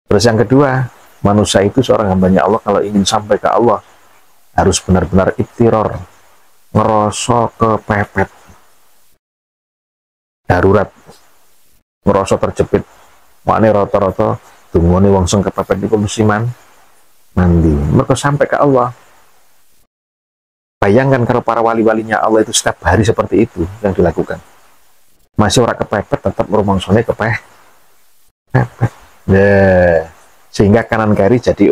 Terus yang kedua, manusia itu seorang hambanya Allah kalau ingin sampai ke Allah harus benar-benar iktiror, ngerosok kepepet, darurat, ngerosok terjepit. Makanya rata-rata tungguane wong sing kepepet iku mesti mandi. Mereka sampai ke Allah. Bayangkan kalau para wali-walinya Allah itu setiap hari seperti itu yang dilakukan. Masih orang kepepet tetap rumangsane kepepet. Nah, sehingga kanan kiri jadi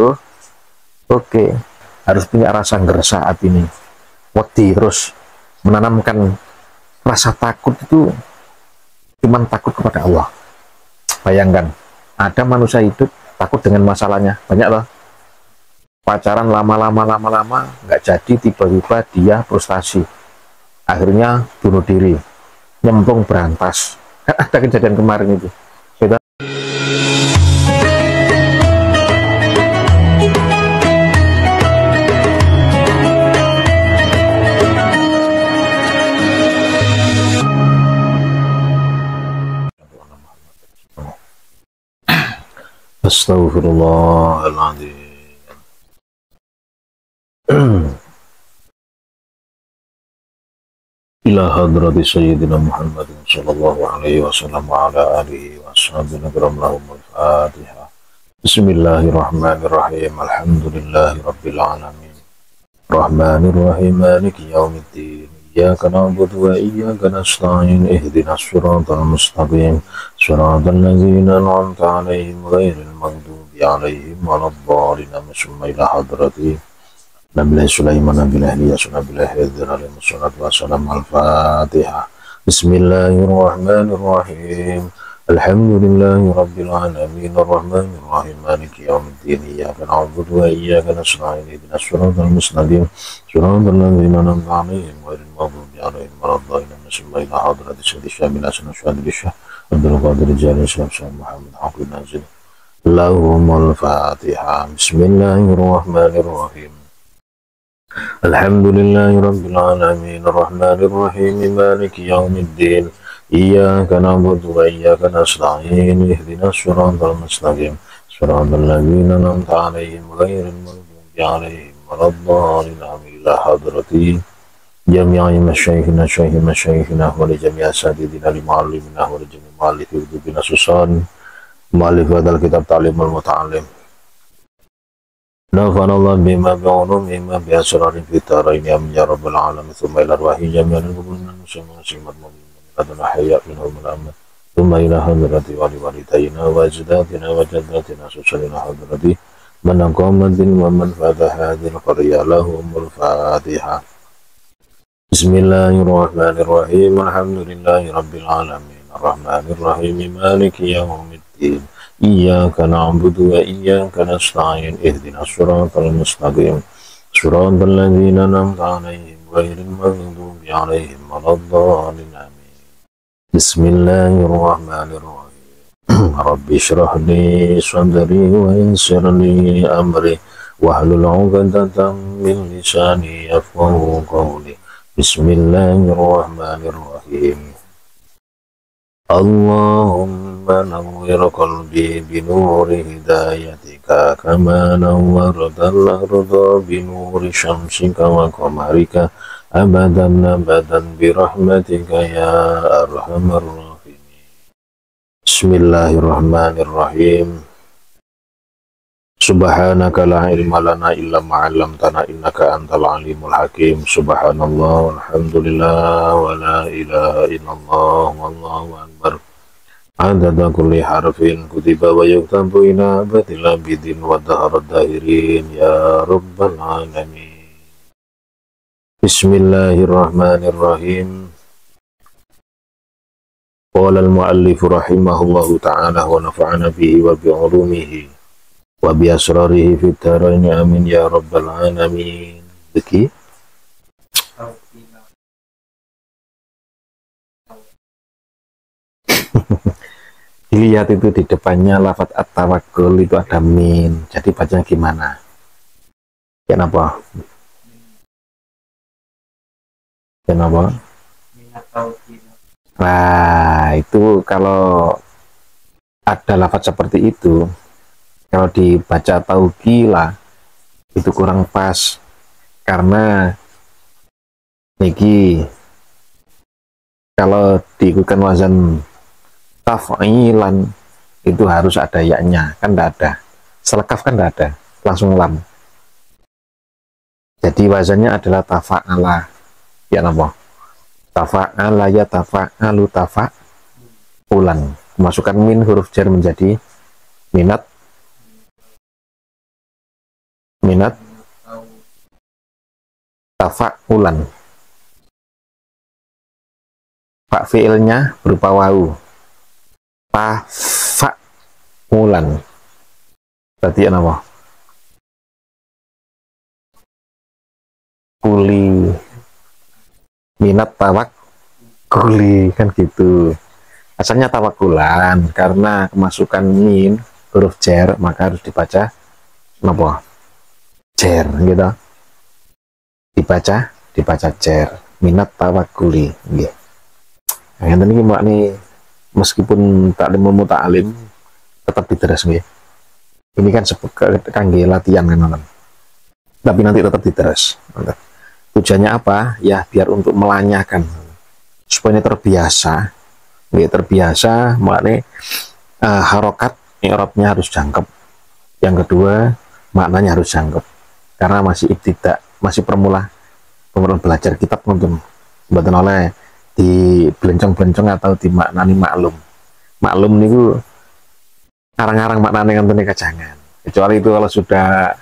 oke. Harus punya rasa gersa hati ini. Wedi terus menanamkan rasa takut itu cuman takut kepada Allah. Bayangkan, ada manusia hidup takut dengan masalahnya. Banyak loh. Pacaran lama-lama nggak jadi, tiba-tiba dia frustasi. Akhirnya bunuh diri. Nyemplung berantas. Ada kejadian kemarin itu. Kita Astaghfirullahaladzim. Ila hadrati Sayyidina Muhammadin sallallahu alaihi wasallam wa ala alihi wa ashabihi kiram lahum al-Fatihah. Bismillahirrahmanirrahim. Alhamdulillahi rabbil alamin. Rahmanirrahim maliki yaumiddin. Iyyaka na'budu wa iyyaka nasta'in. Ihdinas siratal mustaqim. Siratal ladzina an'amta 'alaihim ghairil maghdubi 'alaihim waladdallin. Summa ila hadrati Nabilah Sulaiman, Nabilah Ilyas, Nabilah Hidr alaihi wassalatu wassalam. Al-Fatihah. Bismillahirrahmanirrahim. Alhamdulillahi rabbil alamin. Ar-Rahmanir Rahim. Maliki yaumiddin. Iyyaka na'budu wa iyyaka nasta'in. Ihdinas siratal mustaqim. Siratal ladzina an'amta 'alaihim ghairil maghdubi 'alaihim waladdallin. Summa ila hadrati Sayyidi Syamil Hasan Syadili Syah Abdul Qadir Jalil Syah Muhammad Haqid Nazil. Lahumul Fatihah. Bismillahirrahmanirrahim. Alhamdulillahi rabbil alamin. Ar-Rahmanir Rahim. Maliki yaumiddin. Iyyaka na'budu wa iyyaka nasta'in. Ihdinas siratal mustaqim. Siratal ladzina an'amta 'alaihim ghairil maghdubi 'alaihim waladdallin. Ila hadrati jami'i masyayikhina wa li jami'i asatidina li mu'allimina wa li jami'i mu'allifi kutubina susan mu'allif hadzal kitab ta'limul muta'allim. Nafanallah bima bi'ulumihima bi'asrari fitaraini amin ya rabbal alamin. Thumma ila arwahi jami'an al-qubulina musamman simat mu'min adana hayya minhum al-amat. Thumma ila hadrati wali walidayina wa ajdatina wa jaddatina susalina hadrati man aqamadin wa man fataha hadhil qarya lahumul Fatihah. Bismillahirrahmanirrahim. Alhamdulillahi rabbil alamin. Ar-Rahmanir Rahim. Maliki yaumiddin. Iyyaka na'budu wa iyyaka nasta'in. Ihdinas siratal mustaqim. Siratal ladzina an'amta 'alaihim ghairil maghdubi 'alaihim waladdallin. Amin. Bismillahirrahmanirrahim. Rabbi shrah li sadri wa yassir li amri wahlul 'uqdatam min lisani yafqahu qawli. Bismillahirrahmanirrahim. Allahumma nawwir qalbi binuri hidayatika kama nawwartal arda binuri syamsika wa qamarika abadan abadan birahmatika ya arhamar rahimin. Bismillahirrahmanirrahim. Subhanaka la ilma lana illa ma 'allamtana innaka antal alimul hakim. Subhanallah walhamdulillah wa la ilaha illallah wallahu akbar. Adada kulli harfin kutiba wa yuktabu ila abadil abidin wa daharad dahirin ya rabbal alamin. Bismillahirrahmanirrahim. Qala al-muallif rahimahullahu ta'ala wa nafa'ana bihi wa bi'ulumihi wa bi asrarihi fit dharain amin ya rabbal alamin. Deki dilihat itu di depannya lafaz at-tawakkul itu ada min, jadi bacanya gimana? Kenapa? Nah itu kalau ada lafaz seperti itu Kalau dibaca taukila itu kurang pas, karena niki kalau diikutkan wazan taf'ilan itu harus ada yaknya, kan tidak ada. Selekaf kan tidak ada, langsung lam. Jadi wazannya adalah tafa'ala, ya nama. Tafa'ala ya tafa'alu tafa'ulan. Masukkan min huruf jar menjadi minat tafa'ulan. Pak fiilnya berupa wawu, tafa'ulan. Berarti ya nama kuli minat tawak kuli, kan gitu. Asalnya tawakulan, karena kemasukan min huruf jar maka harus dibaca apa? Jar gitu. Dibaca jar. Minat tawakuli nggih. Yang tadi mbak nih, meskipun taklim muta'alim tetap diteres nggih. Ini kan kangge latihan kan, tapi nanti tetap diteres. Tujuannya apa? Ya biar untuk melanyakan supaya terbiasa. Terbiasa maknanya harokat i'rabnya harus jangkep. Yang kedua, maknanya harus jangkep. Karena masih ibtidak, masih permulaan belajar kitab nonton. Mboten oleh di belencong-belencong atau di maknani maklum. Maklum niku arang-arang maknanya ngoten kajangan. Kecuali itu kalau sudah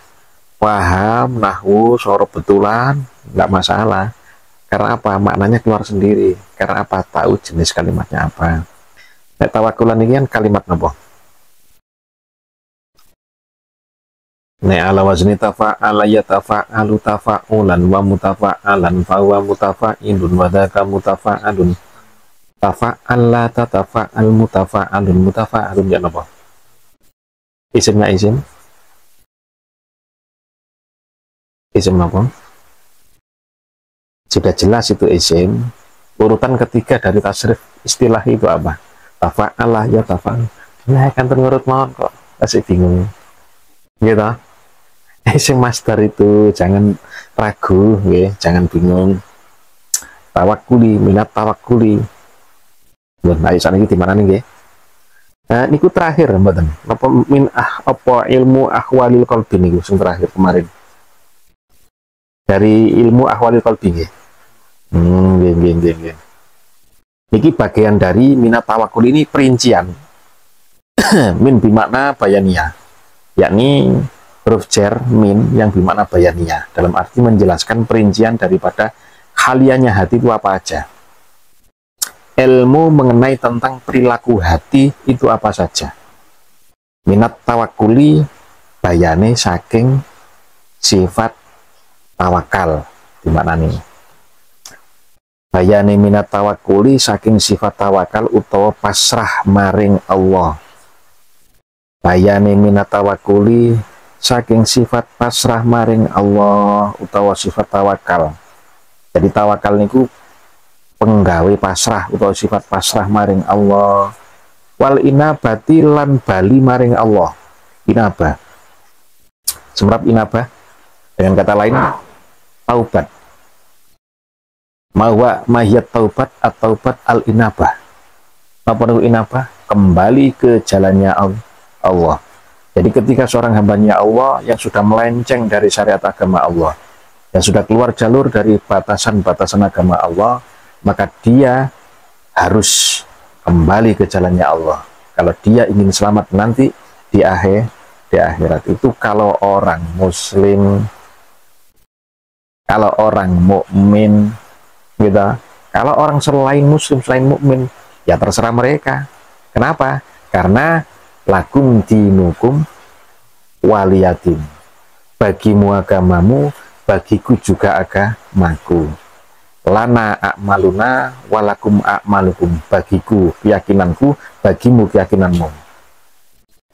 paham nahwu soro betulan, enggak masalah. Karena apa? Maknanya keluar sendiri. Karena apa? Tahu jenis kalimatnya apa. Nek tawakulan ini kan kalimat apa? Nek ala wazni tafa'ala ya tafa'alu tafa'ulan wa mutafa'alan fa huwa mutafa'ilun wa dzaka mutafa'alun. Tafa'alla tatafa'al mutafa'alun mutafa'alun ya apa? Isimnya isim. Isim apa? Sudah jelas itu isim. Urutan ketiga dari tasrif istilah itu apa? Tafa'alah ya tafa'al. Nah kan terurut mohon kok, masih bingung gitu. Isim master itu jangan ragu ya, jangan bingung. Tawakuli, minat tawakuli. Nah sana ini di mana nih ya? Nah niku terakhir mboten. Apa ilmu ahwalil qalbi niku sing terakhir kemarin. Dari ilmu ahwalil qalbi nggih. Ini bagian dari minat tawakul ini perincian. Min bimakna bayaniyah, yakni huruf jar min yang bimakna bayaniyah, dalam arti menjelaskan perincian daripada halianya hati itu apa aja. Ilmu mengenai tentang perilaku hati itu apa saja. Minat tawakuli bayane saking sifat tawakal bimakna nih. Bayane minat tawakuli saking sifat tawakal utawa pasrah maring Allah. Bayane minat tawakuli saking sifat pasrah maring Allah utawa sifat tawakal. Jadi tawakal niku penggawe pasrah utawa sifat pasrah maring Allah. Wal inabati lan bali maring Allah. Inabah. Semrap inabah dengan kata lain taubat. Mahiyat taubat atau taubat al-inabah. Apa itu inabah? Kembali ke jalannya Allah. Jadi ketika seorang hambanya Allah yang sudah melenceng dari syariat agama Allah, yang sudah keluar jalur dari batasan-batasan agama Allah, maka dia harus kembali ke jalannya Allah. Kalau dia ingin selamat nanti di akhirat itu, kalau orang muslim, kalau orang mukmin gitu. Kalau orang selain muslim, selain mukmin, ya terserah mereka. Kenapa? Karena lakum dinukum waliyatin. Bagimu agamamu, bagiku juga agamaku. Lana a'maluna walakum a'malukum. Bagiku keyakinanku, bagimu keyakinanmu.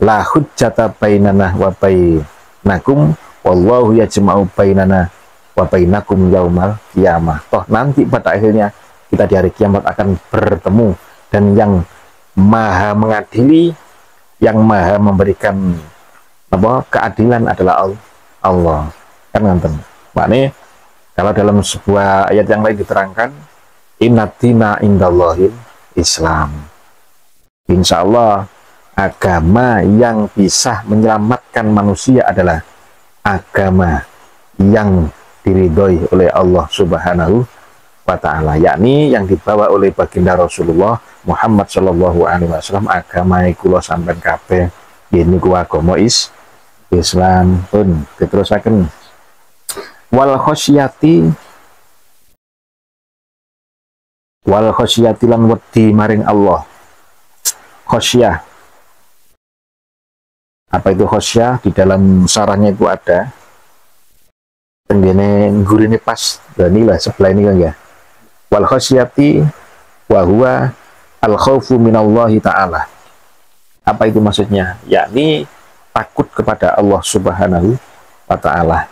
La hujjata bainana wa bainakum wallahu yajma'u bainana wa bainakum yaumal qiyamah. Toh nanti pada akhirnya kita di hari kiamat akan bertemu, dan yang maha mengadili, yang maha memberikan apa keadilan adalah Allah, kan nonton. Makanya kalau dalam sebuah ayat yang lain diterangkan, inna dina indallahil Islam. Insya Allah agama yang bisa menyelamatkan manusia adalah agama yang diridhoi oleh Allah Subhanahu wa Ta'ala, yakni yang dibawa oleh baginda Rasulullah Muhammad Shallallahu Alaihi Wasallam. Agama kula sampean kabeh ini ku agama Islam pun diterusaken. Wal khosyati lan wedi maring Allah. Khosyah, apa itu khosyah? Di dalam sarahnya itu ada tenggene gurine pas dan inilah sebelah ini kan ya. Wal khosyati wa huwa al khaufu minallahi ta'ala. Apa itu maksudnya? Yakni takut kepada Allah Subhanahu wa Ta'ala.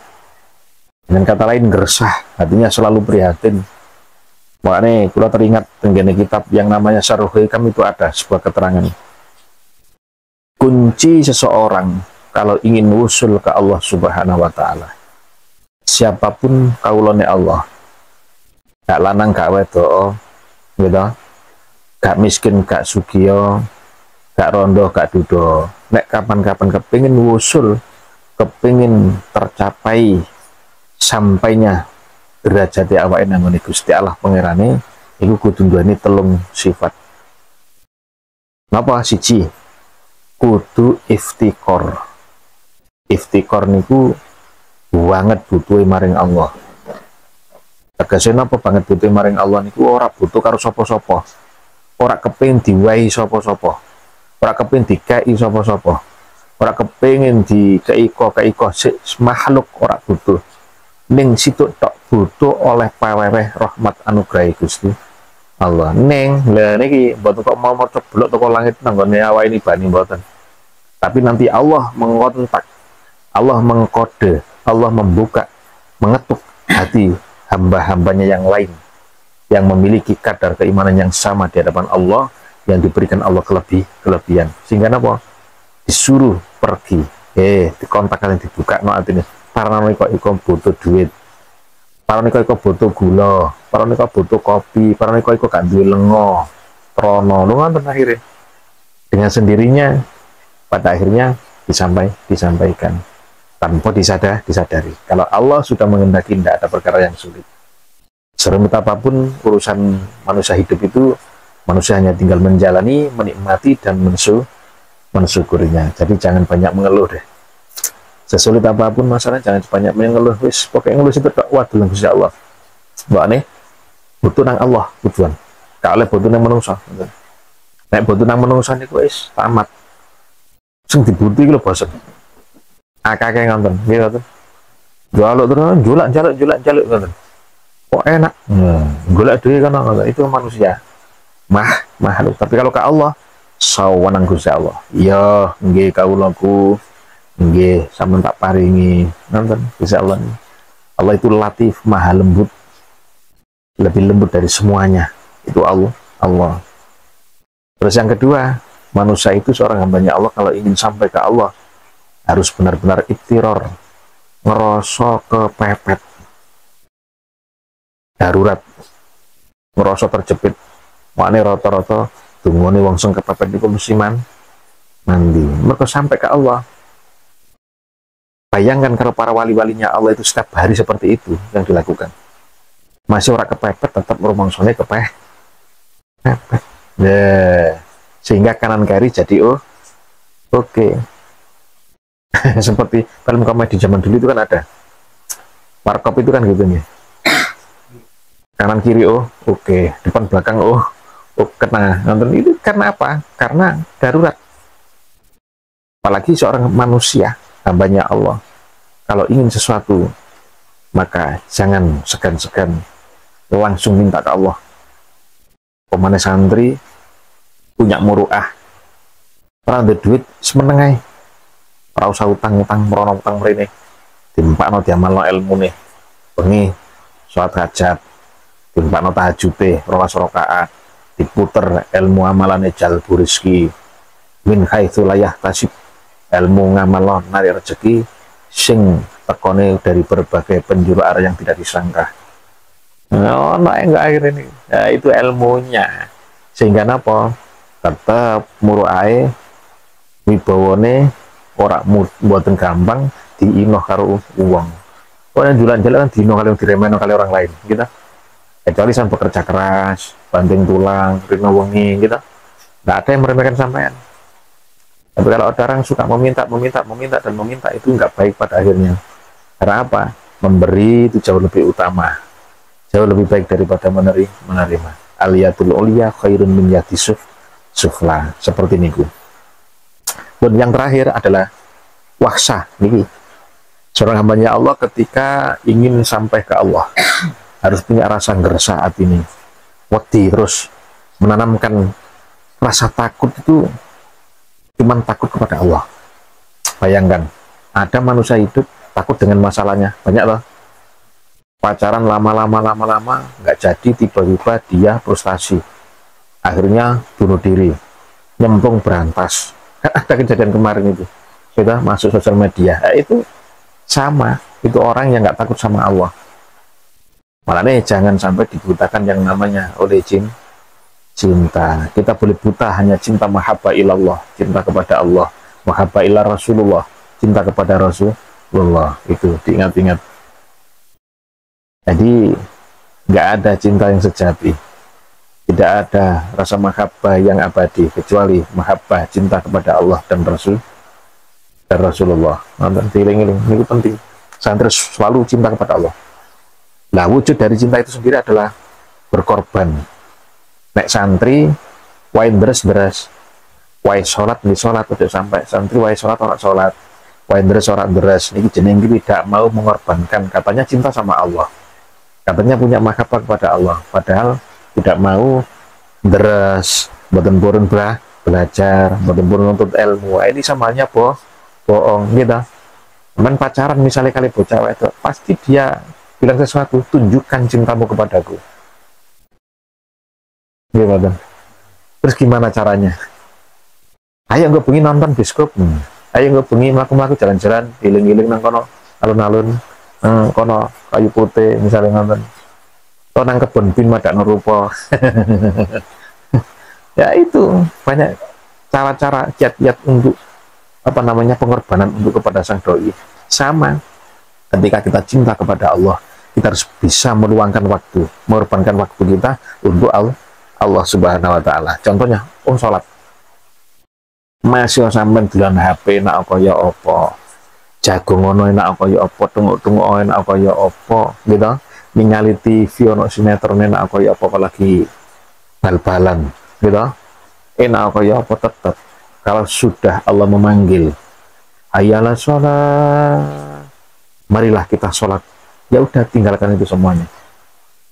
Dengan kata lain gersah, artinya selalu prihatin. Makanya kalau teringat tenggene kitab yang namanya Syarhul Hikam itu ada sebuah keterangan. Kunci seseorang kalau ingin wusul ke Allah Subhanahu wa Ta'ala, siapapun kaulane Allah, gak lanang gak wedok gitu, gak miskin gak sugio, gak rondo gak dudo, nek kapan-kapan kepingin wusul, kepingin tercapai sampainya derajat awake nang Gusti Allah pangerane, iku kudu duweni telung sifat. Napa? Siji, kudu iftikor. Iftikor niku banget butuh maring Allah. Tegese napa banget butuh maring Allah niku ora butuh karo sapa-sapa. Ora kepengin diwahi sapa-sapa. Ora kepengin dikai sapa-sapa. Ora kepengin dikei kok makhluk ora butuh. Ning situ tok butuh oleh paweweh rahmat anugerah Gusti Allah. Ning lha niki mboten kok mau maca blok teko langit nanggone awake ini bani mboten. Tapi nanti Allah mengontak, Allah mengkode, Allah membuka, mengetuk hati hamba-hambanya yang lain yang memiliki kadar keimanan yang sama di hadapan Allah, yang diberikan Allah kelebihan. Sehingga apa? Disuruh pergi. Dikontak kalian dibuka no artinya. Karena kok iku butuh duit, parane kok iku butuh gula, parane kok butuh kopi, parane kok iku gak duwe lengo, trono, lu nonton akhirnya dengan sendirinya pada akhirnya disampaikan tanpa disadari. Kalau Allah sudah mengendaki, tidak ada perkara yang sulit. Serumit apapun urusan manusia hidup itu, manusia hanya tinggal menjalani, menikmati dan mensyukurinya. Jadi jangan banyak mengeluh deh. Sesulit apapun masalah jangan banyak mengeluh, wis pokoknya ngeluh itu tak waduh Gusti Allah. Mbak nih butuh nang Allah tujuan. Gak oleh butuh nang menungso. Nek butuh nang menungso niku wis tamat. Sing dibutuh iki lho bosen. Akeh ngonten, nggih ngoten. Jaluk terus julak ngoten. Kok enak. Golek dhewe kan ngoten. Itu manusia. Makhluk. Tapi kalau ke Allah sawenang Gusti Allah. Ya nggih kawulaku. Nggih, sampeyan tak paringi nonton bisa Allah. Allah itu latif, maha lembut, lebih lembut dari semuanya. Itu Allah. Terus yang kedua, manusia itu seorang hambanya Allah kalau ingin sampai ke Allah harus benar-benar iktiror, ngerasa kepepet, darurat, ngerasa terjepit. Makanya rata-rata dungone wong sing kepepet iku mesti mandi. Mereka sampai ke Allah. Bayangkan kalau para wali-walinya Allah itu setiap hari seperti itu yang dilakukan. Masih orang kepepet tetap rumangsane kepepet. Sehingga kanan kiri jadi oke. Seperti film komedi zaman dulu itu kan ada. Warkop itu kan gitu nih. Kanan kiri oke, depan belakang kena. Nonton itu karena apa? Karena darurat. Apalagi seorang manusia hambanya Allah, kalau ingin sesuatu maka jangan segan-segan langsung minta ke Allah. Pemane santri punya muruah, orang ada duit semenengai, ora usah utang-utang merono utang mrene, dimpakno diamalno ilmune, bengi salat hajat, dimpakno tahajute 12 rakaat, diputer ilmu amalane jalbu rezeki min haitsu la yahtasib. ilmu ngamal nari rezeki sing tekone dari berbagai penjuru arah yang tidak disangka. Oh, no, enggak akhir ini. Nah, itu ilmunya. Sehingga napa? Tetap muruae wibawone ora mboten gampang diinoh karo uang. Orang jalan-jalan kan diinoh kali diremeno kali orang lain, gitu. Kecuali sampai bekerja keras, banting tulang, rino wengi, gitu. Nggak ada yang meremehkan sampean. Tapi kalau orang suka meminta itu nggak baik pada akhirnya. Karena apa? Memberi itu jauh lebih utama, jauh lebih baik daripada menerima. Aliyatul ulia khairun min yati sufla. Seperti niku. Dan yang terakhir adalah wahsah niki. Seorang hambanya Allah ketika ingin sampai ke Allah harus punya rasa gersa hati ini, wedi, terus menanamkan rasa takut itu cuman takut kepada Allah. Bayangkan ada manusia hidup takut dengan masalahnya, banyak loh. Pacaran lama-lama nggak jadi, tiba-tiba dia frustasi, akhirnya bunuh diri, nyemplung berantas. Kan ada kejadian kemarin itu, kita masuk sosial media, itu sama, itu orang yang nggak takut sama Allah. Malah nih jangan sampai dibutakan yang namanya oleh cinta. Kita boleh buta hanya cinta mahabbah ilallah, cinta kepada Allah, mahabbah ila Rasulullah, cinta kepada Rasulullah. Itu diingat-ingat. Jadi nggak ada cinta yang sejati, tidak ada rasa mahabbah yang abadi kecuali mahabbah cinta kepada Allah dan Rasulullah. Nonton tiling-iling ini penting. Santri selalu cinta kepada Allah. Nah, wujud dari cinta itu sendiri adalah berkorban. Nek santri wae deres, wae sholat di sholat, udah sampai santri wae sholat orang sholat, wae deres orang deres. Ini jeneng tidak mau mengorbankan, katanya cinta sama Allah, katanya punya mahabbah kepada Allah, padahal tidak mau deres, boten-boten belajar, boten-boten nuntut ilmu. Ini samanya bohong gitu. Teman pacaran misalnya kali bocah itu, pasti dia bilang sesuatu, tunjukkan cintamu kepadaku. Gimana? Terus gimana caranya? Ayo nggak bengi nonton bioskop, ayo nggak bengi melaku jalan-jalan, giling-giling nang kono alun-alun, kono kayu putih misalnya nonton, kono nang kebun bin madak norupo. Ya itu banyak cara-cara kiat-kiat untuk apa namanya pengorbanan untuk kepada sang doi. Sama ketika kita cinta kepada Allah, kita harus bisa meluangkan waktu, mengorbankan waktu kita untuk Allah Subhanahu wa Ta'ala. Contohnya, sholat masih sampai dolan HP nak kaya apa, jagung ngono nak kaya apa, tunggu-tunggu nak kaya apa, gitu. Ningali TV ono sinetron nak kaya apa, apalagi bal-balan, gitu. Enak kaya apa tetap. Kalau sudah Allah memanggil, ayalah sholat, marilah kita sholat. Ya udah, tinggalkan itu semuanya.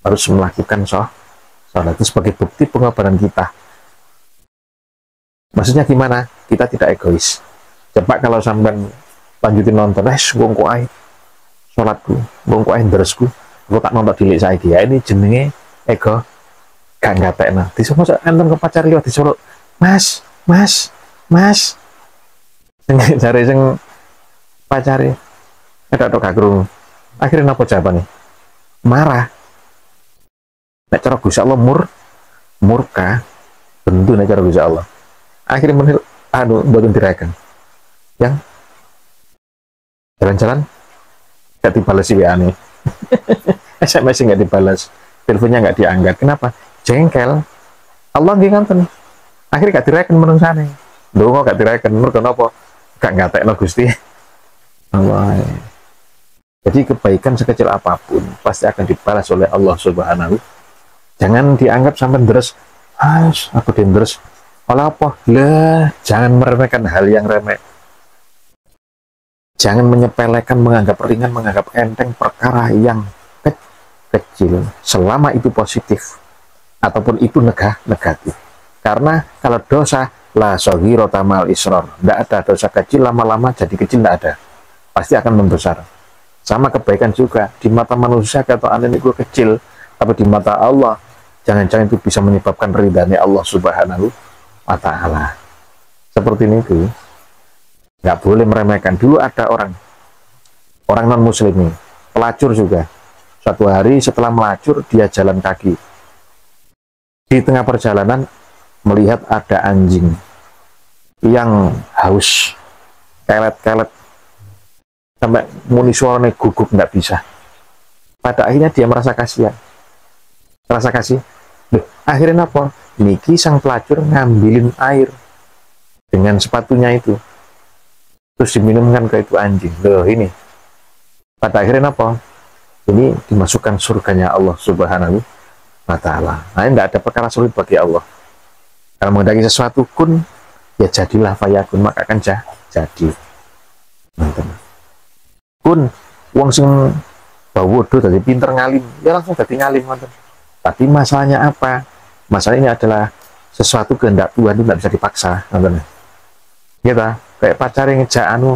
Harus melakukan sholat itu sebagai bukti pengorbanan kita. Maksudnya gimana? Kita tidak egois. Coba kalau sampai lanjutin nonton, wongko ae sholatku, wongko ae deresku, aku tak nonton dilik saiki. Ya ini jenenge ego, gak ngatekna. Disapa enten ke pacar liwat disuruh, Mas. Jare sing pacare ada gak krungu. Akhirnya apa jawabannya? Marah. Nek cara Gusti Allah murka, bentu nek cara Gusti Allah. Akhirnya menil mboten direken. Yang jalan-jalan gak dibalas WA-ne. SMS nggak dibalas, teleponnya nggak diangkat. Kenapa? Jengkel. Allah nggih ngoten. Akhirnya gak direken menungsane. Ndonga gak direken, mergo napa? Gak ngatekno Gusti Allah. Jadi kebaikan sekecil apapun pasti akan dibalas oleh Allah Subhanahu. Jangan dianggap sampai deres, aku deres. Olah apa? Lah, jangan meremehkan hal yang remeh. Jangan menyepelekan, menganggap ringan, menganggap enteng perkara yang kecil. Selama itu positif ataupun itu negatif. Karena kalau dosa la shaghirata mal israr, tidak ada dosa kecil lama-lama jadi kecil, tidak ada. Pasti akan membesar. Sama kebaikan juga, di mata manusia kata aneh itu kecil, tapi di mata Allah jangan-jangan itu bisa menyebabkan ridhanya Allah Subhanahu wa Ta'ala. Seperti ini. Nggak boleh meremehkan. Dulu ada orang non muslim nih, pelacur juga. Suatu hari setelah melacur, dia jalan kaki. Di tengah perjalanan melihat ada anjing yang haus, kelet-kelet, sampai muni suaranya gugup, nggak bisa. Pada akhirnya dia merasa kasihan, merasa kasih. Duh, akhirnya apa? Niki sang pelacur ngambilin air dengan sepatunya itu, terus diminumkan ke itu anjing. Loh, ini pada akhirnya apa? Ini dimasukkan surganya Allah Subhanahu wa Ta'ala. Nah, ini tidak ada perkara sulit bagi Allah. Kalau menghendaki sesuatu kun, ya jadilah, fayakun, maka akan jadi. Kun wong sing bawodo tadi pinter ngalim, ya langsung jadi ngalim. Tapi masalahnya apa? Masalah ini adalah sesuatu kehendak Tuhan itu tidak bisa dipaksa. Gitu, kayak pacar yang ngejak anu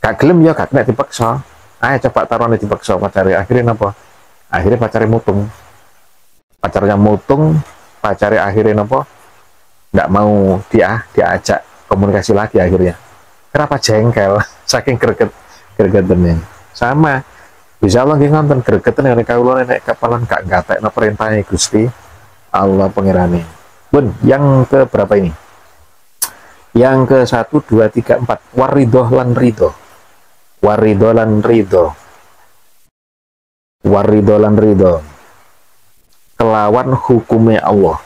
gak gelem ya gak kena dipaksa. Ayo coba taruhan dipaksa pacarnya, akhirnya apa? Akhirnya pacarnya mutung. Pacarnya mutung, pacarnya akhirnya apa? Nggak mau diajak komunikasi lagi akhirnya. Kenapa jengkel? Saking gregetannya. Sama. Bisa Allah ngonten gregetan yang kawula nek kapalan gak gatekno perintahnya Gusti Allah pangerane. Bun, yang ke berapa ini? Yang ke 1 2 3 4 waridoh lan ridho. Warido lan ridho, warido lan ridho kelawan hukume Allah.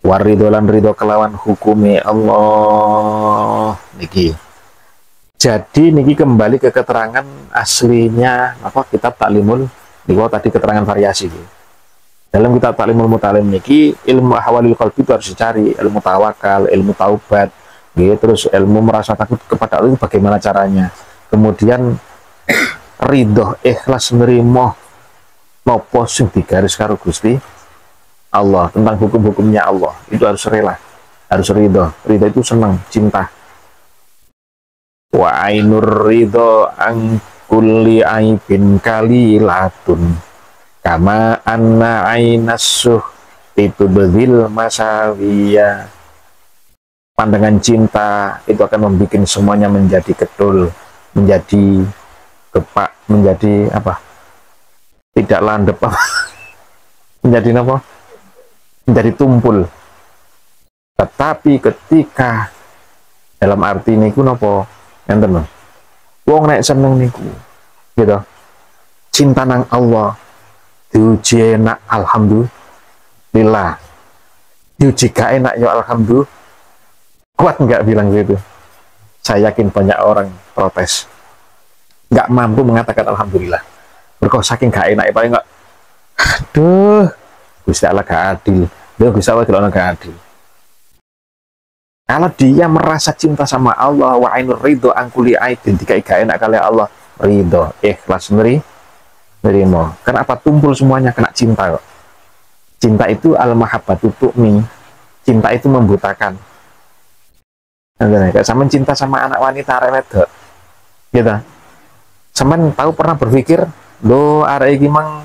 Warido lan ridho kelawan hukume Allah niki. Jadi niki kembali ke keterangan aslinya apa kitab Taklimul niki tadi keterangan variasi. Dalam kitab Taklimul Mutalim niki ilmu ahwalil qalbi itu harus dicari, ilmu tawakal, ilmu taubat, gitu, terus ilmu merasa takut kepada Allah itu bagaimana caranya. Kemudian ridho ikhlas nerimo nopo sing digaris karo Gusti Allah tentang hukum-hukumnya Allah itu harus rela, harus ridho. Ridho itu senang, cinta. Wa ainur ridho ang kulli aibin kalilatun kama anna ainasuh itu bedil masawiya. Pandangan cinta itu akan membuat semuanya menjadi kedul, menjadi gepak, menjadi apa? Tidak landep apa? Menjadi apa? Menjadi tumpul. Tetapi ketika dalam arti niku napa? Enten lho. Wong nek seneng niku, gitu. Cinta nang Allah, diuji enak alhamdulillah. Diuji gak enak ya alhamdulillah. Kuat nggak bilang gitu? Saya yakin banyak orang protes, nggak mampu mengatakan alhamdulillah. Berkau saking gak enak, paling nggak, aduh, Gusti Allah gak adil, Gusti Allah tidak gak adil. Kalau dia merasa cinta sama Allah, wa ainur ridho angkuli aidin, dikai gak enak kali Allah, ridho, ikhlas nerimo. Kenapa tumpul semuanya kena cinta kok? Cinta itu al-mahabbatu tu'mi, cinta itu membutakan. Kayak sama cinta sama anak wanita arek gitu. Sampean tahu pernah berpikir, lo arek iki mang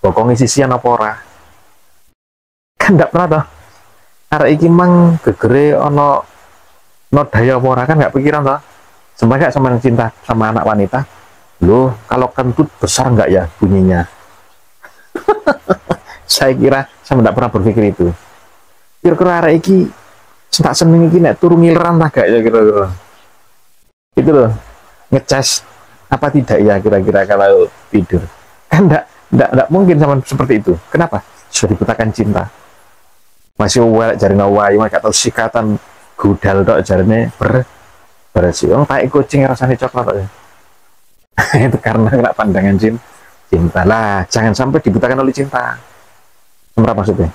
bokongi sisian apa ora? Kan enggak pernah toh. Arek iki mang gegere ono daya apa ora, kan enggak pikiran toh. Sebagai sampean cinta sama anak wanita, lo kalau kentut besar enggak ya bunyinya? Saya kira saya enggak pernah berpikir itu. Kira-kira arek iki tak seneng iki nek turu ngileran tak gak ya kira-kira. Itu loh, ngecas apa tidak ya kira-kira kalau tidur. Kan enggak mungkin sama seperti itu. Kenapa? Sudah dibutakan cinta. Masih welek jarine wae, gak tau sikatan gudal tok jarine bersih. Wong tai kucing rasane coklat ya. Itu karena kena pandangan cinta. Lah, jangan sampai dibutakan oleh cinta. Seberapa maksudnya?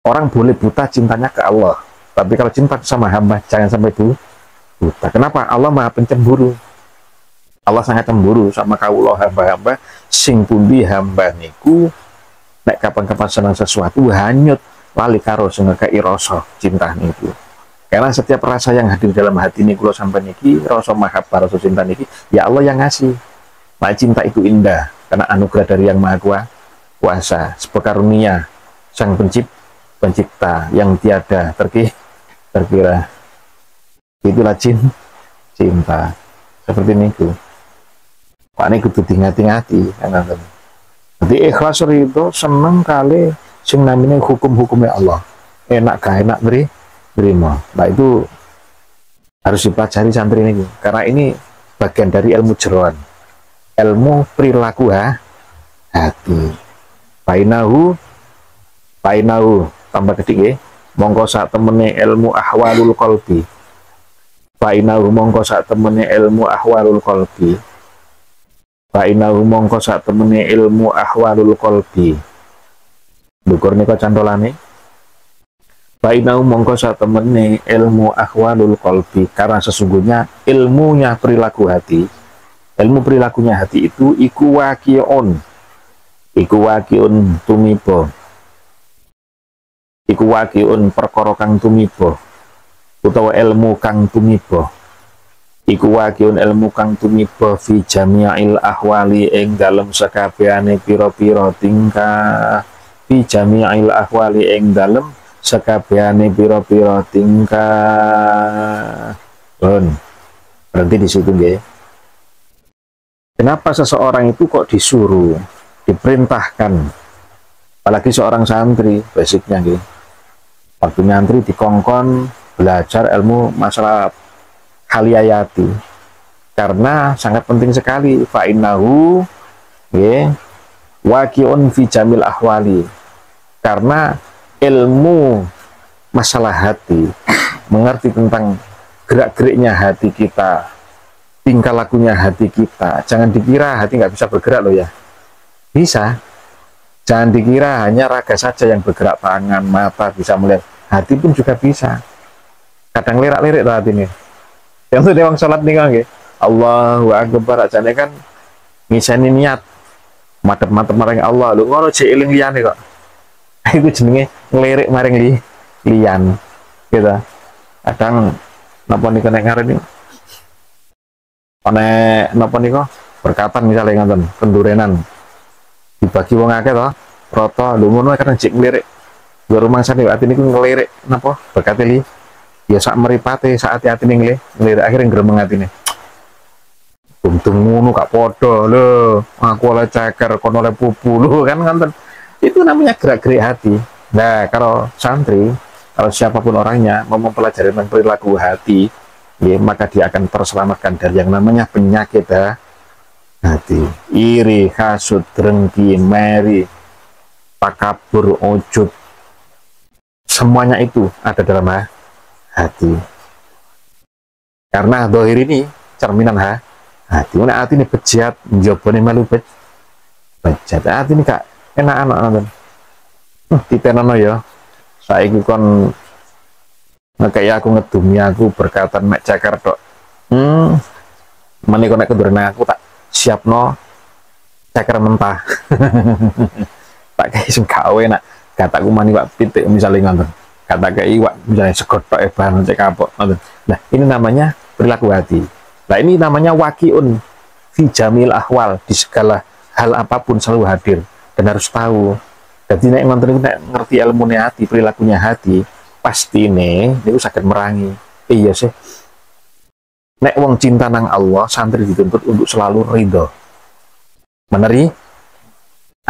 Orang boleh buta cintanya ke Allah, tapi kalau cinta sama hamba jangan sampai buta. Kenapa? Allah maha pencemburu. Allah sangat cemburu sama kaulah hamba-hamba sing pundi hamba niku nek kapan-kapan senang sesuatu hanyut lali karo sing ngekeki rasa cinta niku. Karena setiap rasa yang hadir dalam hati niku sampai niki rasa mahabbah, rasa cinta niki ya Allah yang ngasih. Nah, cinta itu indah karena anugerah dari yang maha kuasa, sebuah karunia sang pencipta yang tiada terkira. Itulah cinta seperti niku. Pak ini kudu ngati-ngati kan. Jadi ikhlas itu seneng kali sing namanya hukum-hukumnya Allah. Enak gak enak terima. Nah itu harus dipelajari santri ini karena ini bagian dari ilmu jeroan, ilmu perilaku hati. Painahu tambah ketik ya. Mongko sak temene ilmu ahwalul qalbi. Painahu mongko sak temene ilmu ahwalul qalbi. Painahu mongko sak temene ilmu ahwalul qalbi. Dukur nika cantolane. Painahu mongko sak temene ilmu ahwalul qalbi, karena sesungguhnya ilmunya perilaku hati. Ilmu perilakunya hati itu iku waqi'un tumibo. Iku waqi'un perkara kang tumibo utawa ilmu kang tumibo. Iku waqi'un ilmu kang tumibo fi jami'il ahwali ing dalem sakabehane pira-pira tingkah. Fi jami'il ahwali ing dalem sakabehane pira-pira tingkah. Berhenti di situ nggih. Kenapa seseorang itu kok disuruh, diperintahkan, apalagi seorang santri, basicnya nggih. Waktu nyantri dikongkon belajar ilmu masalah haliyayati, karena sangat penting sekali. Fa'innahu waqi'un fi jamil ahwali, karena ilmu masalah hati, mengerti tentang gerak-geriknya hati kita, tingkah lakunya hati kita. Jangan dikira hati nggak bisa bergerak loh ya, bisa. Jangan dikira hanya raga saja yang bergerak, tangan, mata bisa melihat, hati pun juga bisa. Kadang lirik-lirik tuh hati nih. Yang tuh dewang sholat nih kan, Allahu Akbar aja kan ngiseni niat, madep-madep maring Allah. Lu ngono cek eling liyane kok. Itu jenenge ngelirik maring liyan, gitu. Kadang napa nika nek ngarep ana napa nika berkatan misalnya ngoten, kendurenan dibagi wong akeh to, rata lho ngono kadang cek ngelirik. Gua rumah sane ati niku ngelirik napa berkate li. Ya sak meripate sak ati-atine ngelirik akhirnya gremeng atine. Untung ngono gak podo lho, aku oleh ceker kono oleh pupu lho kan ngoten. Itu namanya gerak-gerik hati. Nah, kalau santri, kalau siapapun orangnya mau mempelajari tentang perilaku hati, ya, maka dia akan terselamatkan dari yang namanya penyakit hati. Iri, hasud, dengki, meri, takabur, ujub, semuanya itu ada dalam hati. Karena dohir ini cerminan hati. Mana hati ini bejat, jawabnya malu bejat. Hati ini kak enak-enak nonton. Titenono ya. Saiki kon kayak aku ngedumi aku berkatan mek ceker tok. Meni kon nek kenduren aku tak siapno ceker mentah. Tak kayak sing gawe nak kataku mani wak pitik misalnya ngoten. Kata kayak iwak misalnya segotok bahan cek kapok ngoten. Nah, ini namanya perilaku hati. Nah, ini namanya waqi'un fi jamil ahwal, di segala hal apapun selalu hadir dan harus tahu. Jadi nek ngoten nek ngerti ilmu hati, perilakunya hati, pasti niku saged merangi. Iya sih. Nek wong cinta nang Allah, santri dituntut untuk selalu ridho. Meneri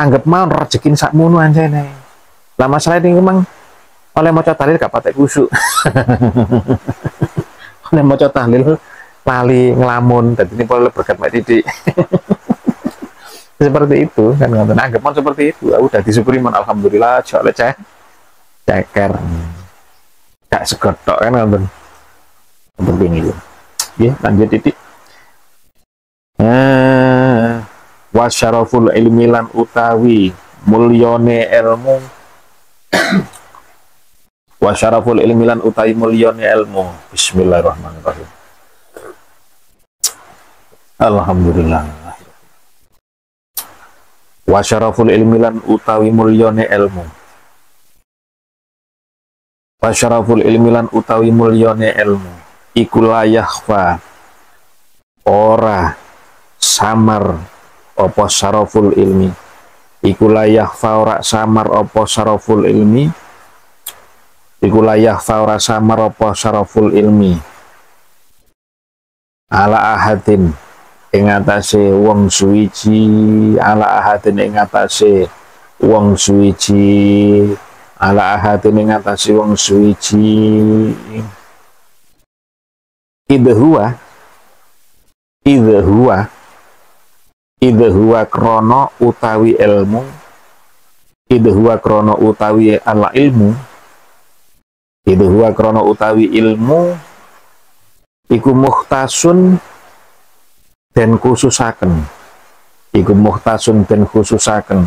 anggap mau rezekin sakmono anjene. Lah masalah ini memang oleh maca tahlil gak patek kusuk. Oleh maca tahlil lali ngelamun, dadi ini boleh berkat Mbak Didi. Seperti itu kan ngoten, anggapan seperti itu. Udah disyukuri mon alhamdulillah, jole ceker. Gak segotok kan ngoten. Seperti ini. Ya, lanjut titik. Wasyaraful ilmi lan utawi mulyone ilmu. Wasyaraful ilmi lan utawi mulyone ilmu. Bismillahirrahmanirrahim. Alhamdulillah. Wa syaraful ilmi lan utawi mulyane ilmu. Wa syaraful ilmi lan utawi mulyane ilmu. Iku la yakhfa, ora samar apa syaraful ilmi. Iku la yakhfa ora samar apa syaraful ilmi. Iku la yakhfa ora samar apa syaraful ilmi. ala ahadin ing atase wong suwiji, ala ahadin ing atase wong suwiji, ala ahadin ing atase wong suwiji. Idhuwa idhuwa idhuwa krono utawi ilmu, idhuwa krono utawi ala ilmu, idhuwa krono utawi ilmu iku muhtasun dan khususaken, iku muhtasun dan khususaken,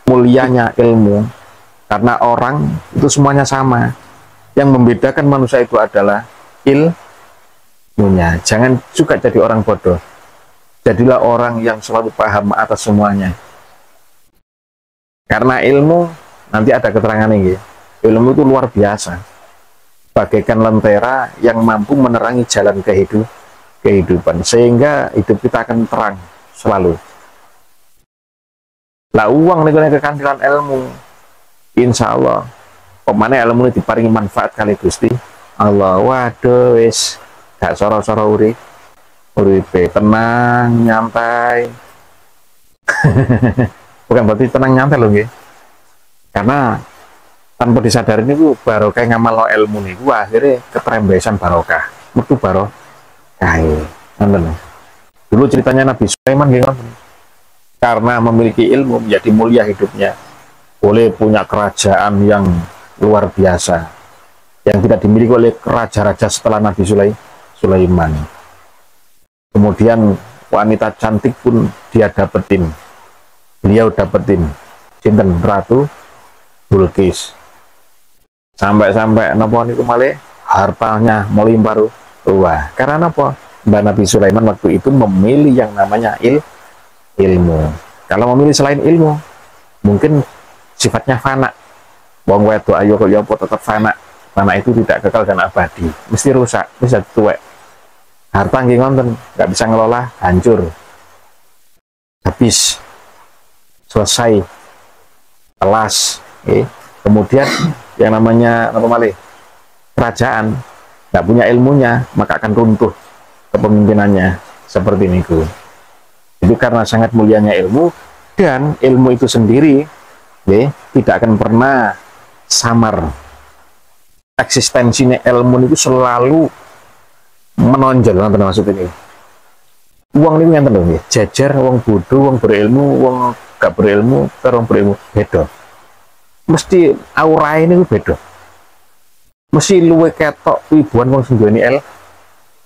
mulianya ilmu karena orang itu semuanya sama, yang membedakan manusia itu adalah ilmunya. Jangan juga jadi orang bodoh, jadilah orang yang selalu paham atas semuanya, karena ilmu nanti ada keterangan ini, ilmu itu luar biasa, bagaikan lentera yang mampu menerangi jalan kehidupan, sehingga hidup kita akan terang selalu. Lah uang nih kekantilan ilmu, insya Allah pemane ilmu ini diparingi manfaat kali Gusti Allah. Waduh wis gak soro-soro uripe tenang nyantai. Bukan berarti tenang nyantai loh nggih, karena tanpa disadari niku barokah ngamal ilmu niku akhirnya ketrembesan barokah, metu barokah. Ngoten. Dulu ceritanya Nabi Sulaiman nggih ngoten. Karena memiliki ilmu menjadi mulia hidupnya, boleh punya kerajaan yang luar biasa yang tidak dimiliki oleh raja-raja setelah Nabi Sulaiman. Kemudian wanita cantik pun dia dapetin, beliau dapetin sinten Ratu Bilqis. Sampai-sampai napa niku malih hartanya melimpah ruah. Karena apa? Mbak Nabi Sulaiman waktu itu memilih yang namanya ilmu. Kalau memilih selain ilmu, mungkin sifatnya fana. Wong wedok ayo kok apa tetap fana. Fana itu tidak kekal dan abadi, mesti rusak, bisa tuwek. Harta nggih ngoten, nggak bisa ngelola, hancur. Habis. Selesai. Kelas, Kemudian yang namanya apa malih? Kerajaan nggak punya ilmunya, maka akan runtuh kepemimpinannya seperti itu. Itu karena sangat mulianya ilmu, dan ilmu itu sendiri tidak akan pernah samar. Eksistensinya ilmu itu selalu menonjol. Nanti maksud ini uang ini yang tentu jajar wong bodoh, wong berilmu, wong gak berilmu, orang berilmu beda. Mesti aura ini beda. Mesti luwe ketok wibuan wong sing duweni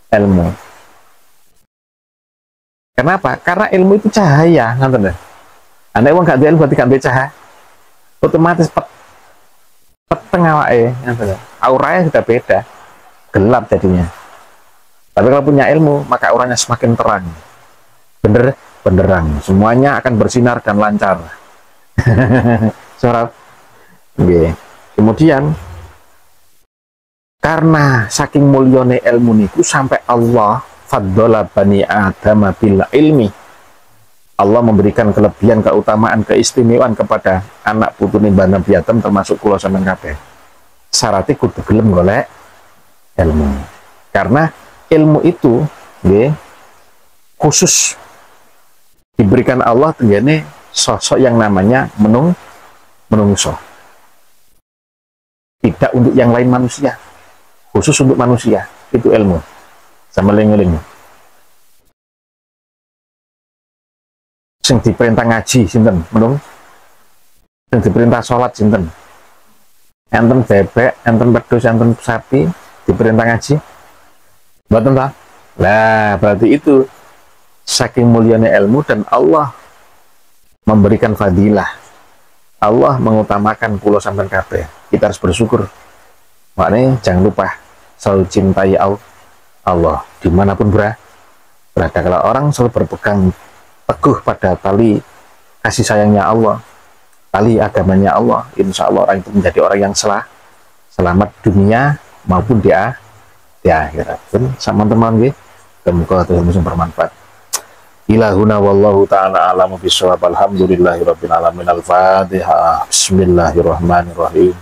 ilmu. Kenapa? Karena ilmu itu cahaya, nonton deh. Anda uang gak ilmu berarti gak cahaya, otomatis peteng awake, nonton deh. Auranya sudah beda, gelap jadinya. Tapi kalau punya ilmu, maka auranya semakin terang, benderang. Semuanya akan bersinar dan lancar. Suara, kemudian karena saking mulyane ilmu niku sampai Allah faddala bani Adam bil ilmi. Allah memberikan kelebihan, keutamaan, keistimewaan kepada anak putune Nabi Adam termasuk kula sampeyan kabeh. Syaratnya kudu gelem golek ilmu. Karena ilmu itu khusus diberikan Allah tenggane sosok yang namanya menungso. Tidak untuk yang lain manusia. Khusus untuk manusia, itu ilmu. Sama eling-eling. Sing diperintah ngaji sinten menung, sing diperintah sholat sinten, enten bebek, enten wedhus, enten sapi diperintah ngaji, mboten ta? Lah berarti itu saking mulianya ilmu, dan Allah memberikan fadilah, Allah mengutamakan pulau sampean kabeh. Kita harus bersyukur. Makanya jangan lupa selalu cintai Allah dimanapun berada. Kalau orang selalu berpegang teguh pada tali kasih sayangnya Allah, tali agamanya Allah, insya Allah orang itu menjadi orang yang selamat dunia maupun di akhirat. Sama teman-teman, semoga Tuhan bermanfaat. Ilahuna wallahu ta'ala alamu bisawab. Alhamdulillahirabbil alamin. Al-Fatihah. Bismillahirrahmanirrahim.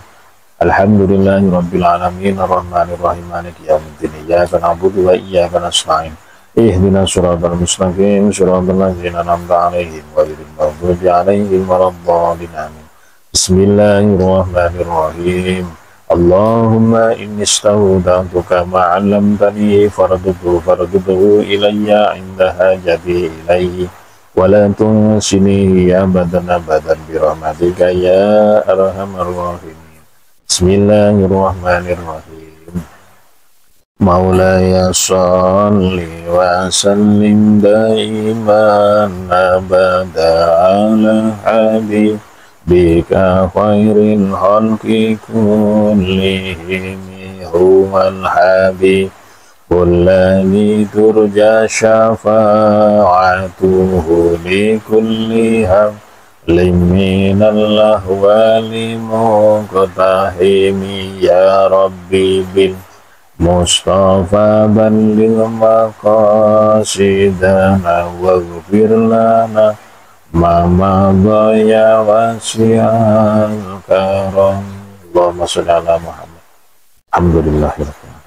Alhamdulillahirabbil alamin arrahmanirrahim maliki yaumiddin. Iyyaka na'budu wa iyyaka nasta'in. ihdinas siratal mustaqim siratal ladzina an'amta 'alaihim ghairil maghdubi 'alaihim waladdallin amin. Bismillahirrahmanirrahim. Allahumma inni istaudantuka ma 'allamtani farduhu ilayya 'inda hajati ilaihi wa la tunsinihi abadan abadan bi rahmatika ya arhamar rahimin. Bismillahirrahmanirrahim. Maulaya sholli wa sallim daiman abada ala habibika khairil khalqi kullihim huwal habib kullani turja syafa'atuhu li kulli hablim minallah wali muqtahimi ya rabbi bil Mustafa balil maqasidana waghfir lana ma madaya wasi'al karam. Allahumma sholli ala Muhammad. Alhamdulillahirabbil alamin.